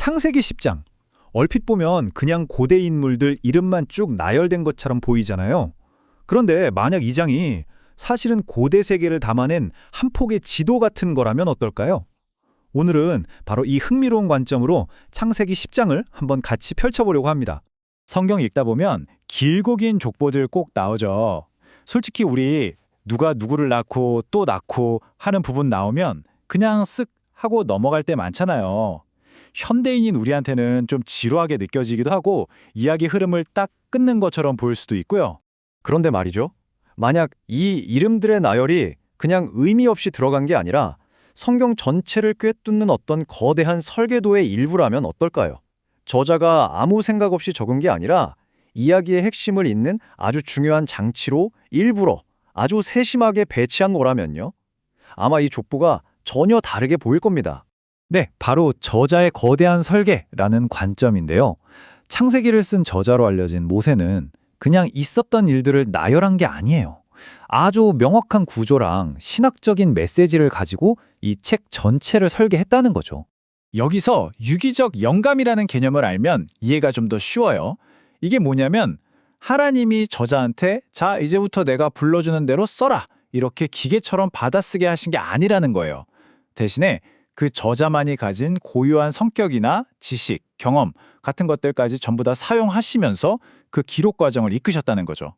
창세기 10장. 얼핏 보면 그냥 고대 인물들 이름만 쭉 나열된 것처럼 보이잖아요. 그런데 만약 이 장이 사실은 고대 세계를 담아낸 한 폭의 지도 같은 거라면 어떨까요? 오늘은 바로 이 흥미로운 관점으로 창세기 10장을 한번 같이 펼쳐보려고 합니다. 성경 읽다 보면 길고 긴 족보들 꼭 나오죠. 솔직히 우리 누가 누구를 낳고 또 낳고 하는 부분 나오면 그냥 쓱 하고 넘어갈 때 많잖아요. 현대인인 우리한테는 좀 지루하게 느껴지기도 하고 이야기 흐름을 딱 끊는 것처럼 보일 수도 있고요. 그런데 말이죠. 만약 이 이름들의 나열이 그냥 의미 없이 들어간 게 아니라 성경 전체를 꿰뚫는 어떤 거대한 설계도의 일부라면 어떨까요? 저자가 아무 생각 없이 적은 게 아니라 이야기의 핵심을 잇는 아주 중요한 장치로 일부러 아주 세심하게 배치한 거라면요. 아마 이 족보가 전혀 다르게 보일 겁니다. 네, 바로 저자의 거대한 설계라는 관점인데요. 창세기를 쓴 저자로 알려진 모세는 그냥 있었던 일들을 나열한 게 아니에요. 아주 명확한 구조랑 신학적인 메시지를 가지고 이 책 전체를 설계했다는 거죠. 여기서 유기적 영감이라는 개념을 알면 이해가 좀 더 쉬워요. 이게 뭐냐면 하나님이 저자한테 자, 이제부터 내가 불러주는 대로 써라. 이렇게 기계처럼 받아쓰게 하신 게 아니라는 거예요. 대신에 그 저자만이 가진 고유한 성격이나 지식, 경험 같은 것들까지 전부 다 사용하시면서 그 기록 과정을 이끄셨다는 거죠.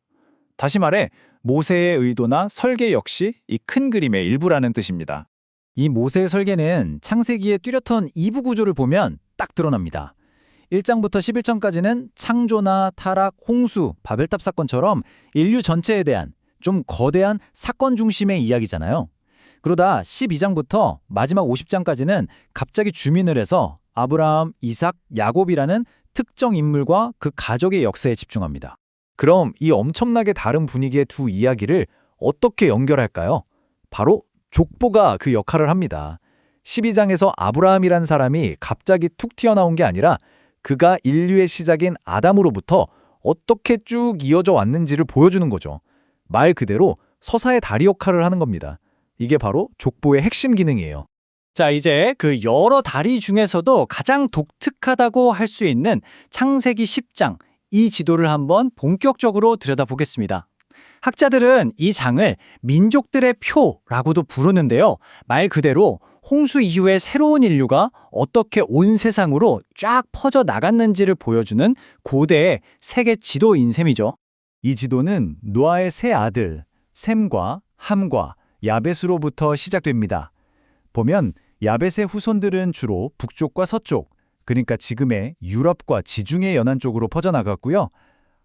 다시 말해 모세의 의도나 설계 역시 이 큰 그림의 일부라는 뜻입니다. 이 모세의 설계는 창세기의 뚜렷한 2부 구조를 보면 딱 드러납니다. 1장부터 11장까지는 창조나 타락, 홍수, 바벨탑 사건처럼 인류 전체에 대한 좀 거대한 사건 중심의 이야기잖아요. 그러다 12장부터 마지막 50장까지는 갑자기 주민을 해서 아브라함, 이삭, 야곱이라는 특정 인물과 그 가족의 역사에 집중합니다. 그럼 이 엄청나게 다른 분위기의 두 이야기를 어떻게 연결할까요? 바로 족보가 그 역할을 합니다. 12장에서 아브라함이란 사람이 갑자기 툭 튀어나온 게 아니라 그가 인류의 시작인 아담으로부터 어떻게 쭉 이어져 왔는지를 보여주는 거죠. 말 그대로 서사의 다리 역할을 하는 겁니다. 이게 바로 족보의 핵심 기능이에요. 자, 이제 그 여러 다리 중에서도 가장 독특하다고 할 수 있는 창세기 10장, 이 지도를 한번 본격적으로 들여다보겠습니다. 학자들은 이 장을 민족들의 표라고도 부르는데요. 말 그대로 홍수 이후에 새로운 인류가 어떻게 온 세상으로 쫙 퍼져 나갔는지를 보여주는 고대의 세계 지도인 셈이죠. 이 지도는 노아의 세 아들, 셈과 함과 야벳으로부터 시작됩니다. 보면 야벳의 후손들은 주로 북쪽과 서쪽, 그러니까 지금의 유럽과 지중해 연안 쪽으로 퍼져나갔고요.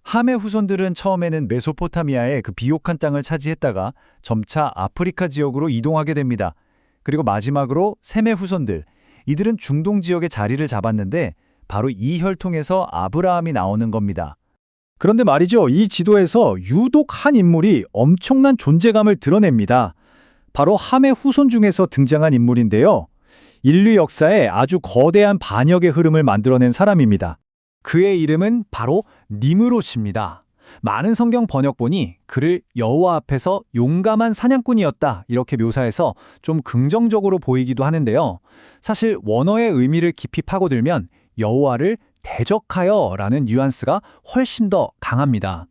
함의 후손들은 처음에는 메소포타미아의 그 비옥한 땅을 차지했다가 점차 아프리카 지역으로 이동하게 됩니다. 그리고 마지막으로 셈의 후손들, 이들은 중동 지역에 자리를 잡았는데 바로 이 혈통에서 아브라함이 나오는 겁니다. 그런데 말이죠, 이 지도에서 유독 한 인물이 엄청난 존재감을 드러냅니다. 바로 함의 후손 중에서 등장한 인물인데요. 인류 역사에 아주 거대한 반역의 흐름을 만들어낸 사람입니다. 그의 이름은 바로 니므롯입니다. 많은 성경 번역본이 그를 여호와 앞에서 용감한 사냥꾼이었다 이렇게 묘사해서 좀 긍정적으로 보이기도 하는데요. 사실 원어의 의미를 깊이 파고들면 여호와를 대적하여 라는 뉘앙스가 훨씬 더 강합니다.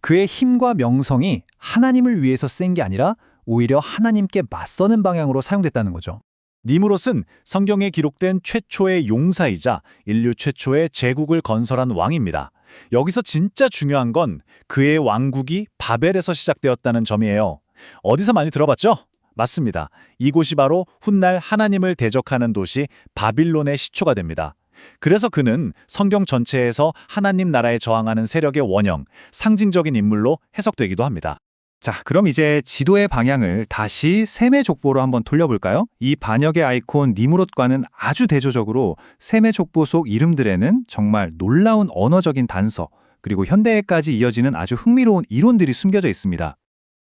그의 힘과 명성이 하나님을 위해서 쓰인 게 아니라 오히려 하나님께 맞서는 방향으로 사용됐다는 거죠. 니므롯은 성경에 기록된 최초의 용사이자 인류 최초의 제국을 건설한 왕입니다. 여기서 진짜 중요한 건 그의 왕국이 바벨에서 시작되었다는 점이에요. 어디서 많이 들어봤죠? 맞습니다. 이곳이 바로 훗날 하나님을 대적하는 도시 바빌론의 시초가 됩니다. 그래서 그는 성경 전체에서 하나님 나라에 저항하는 세력의 원형, 상징적인 인물로 해석되기도 합니다. 자, 그럼 이제 지도의 방향을 다시 셈의 족보로 한번 돌려볼까요? 이 반역의 아이콘 니므롯과는 아주 대조적으로 셈의 족보 속 이름들에는 정말 놀라운 언어적인 단서, 그리고 현대에까지 이어지는 아주 흥미로운 이론들이 숨겨져 있습니다.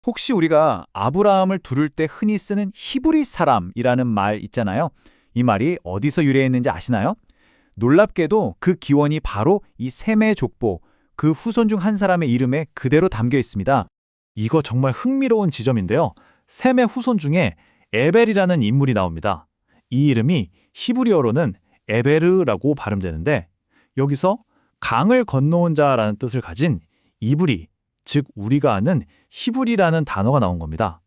혹시 우리가 아브라함을 두를 때 흔히 쓰는 히브리 사람이라는 말 있잖아요. 이 말이 어디서 유래했는지 아시나요? 놀랍게도 그 기원이 바로 이 셈의 족보, 그 후손 중 한 사람의 이름에 그대로 담겨 있습니다. 이거 정말 흥미로운 지점인데요. 셈의 후손 중에 에벨이라는 인물이 나옵니다. 이 이름이 히브리어로는 에베르라고 발음되는데 여기서 강을 건너온 자라는 뜻을 가진 이브리, 즉 우리가 아는 히브리라는 단어가 나온 겁니다.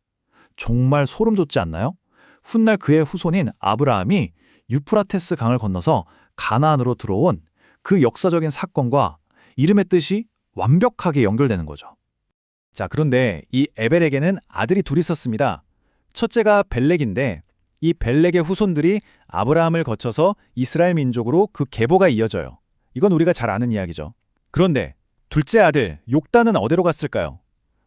정말 소름 돋지 않나요? 훗날 그의 후손인 아브라함이 유프라테스 강을 건너서 가나안으로 들어온 그 역사적인 사건과 이름의 뜻이 완벽하게 연결되는 거죠. 자, 그런데 이 에벨에게는 아들이 둘 있었습니다. 첫째가 벨렉인데 이 벨렉의 후손들이 아브라함을 거쳐서 이스라엘 민족으로 그 계보가 이어져요. 이건 우리가 잘 아는 이야기죠. 그런데 둘째 아들 욕단은 어디로 갔을까요?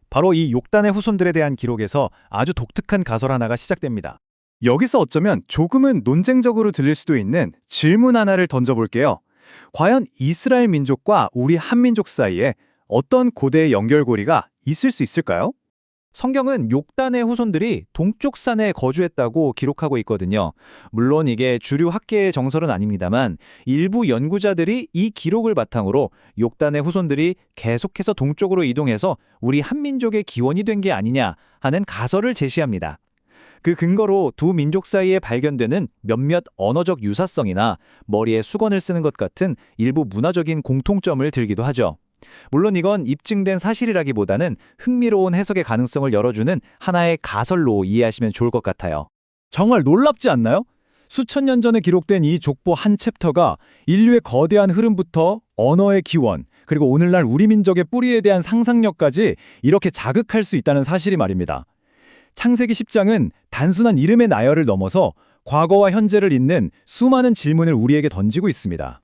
바로 이 욕단의 후손들에 대한 기록에서 아주 독특한 가설 하나가 시작됩니다. 여기서 어쩌면 조금은 논쟁적으로 들릴 수도 있는 질문 하나를 던져볼게요. 과연 이스라엘 민족과 우리 한민족 사이에 어떤 고대의 연결고리가 있을 수 있을까요? 성경은 욕단의 후손들이 동쪽 산에 거주했다고 기록하고 있거든요. 물론 이게 주류 학계의 정설은 아닙니다만 일부 연구자들이 이 기록을 바탕으로 욕단의 후손들이 계속해서 동쪽으로 이동해서 우리 한민족의 기원이 된 게 아니냐 하는 가설을 제시합니다. 그 근거로 두 민족 사이에 발견되는 몇몇 언어적 유사성이나 머리에 수건을 쓰는 것 같은 일부 문화적인 공통점을 들기도 하죠. 물론 이건 입증된 사실이라기보다는 흥미로운 해석의 가능성을 열어주는 하나의 가설로 이해하시면 좋을 것 같아요. 정말 놀랍지 않나요? 수천 년 전에 기록된 이 족보 한 챕터가 인류의 거대한 흐름부터 언어의 기원, 그리고 오늘날 우리 민족의 뿌리에 대한 상상력까지 이렇게 자극할 수 있다는 사실이 말입니다. 창세기 10장은 단순한 이름의 나열을 넘어서 과거와 현재를 잇는 수많은 질문을 우리에게 던지고 있습니다.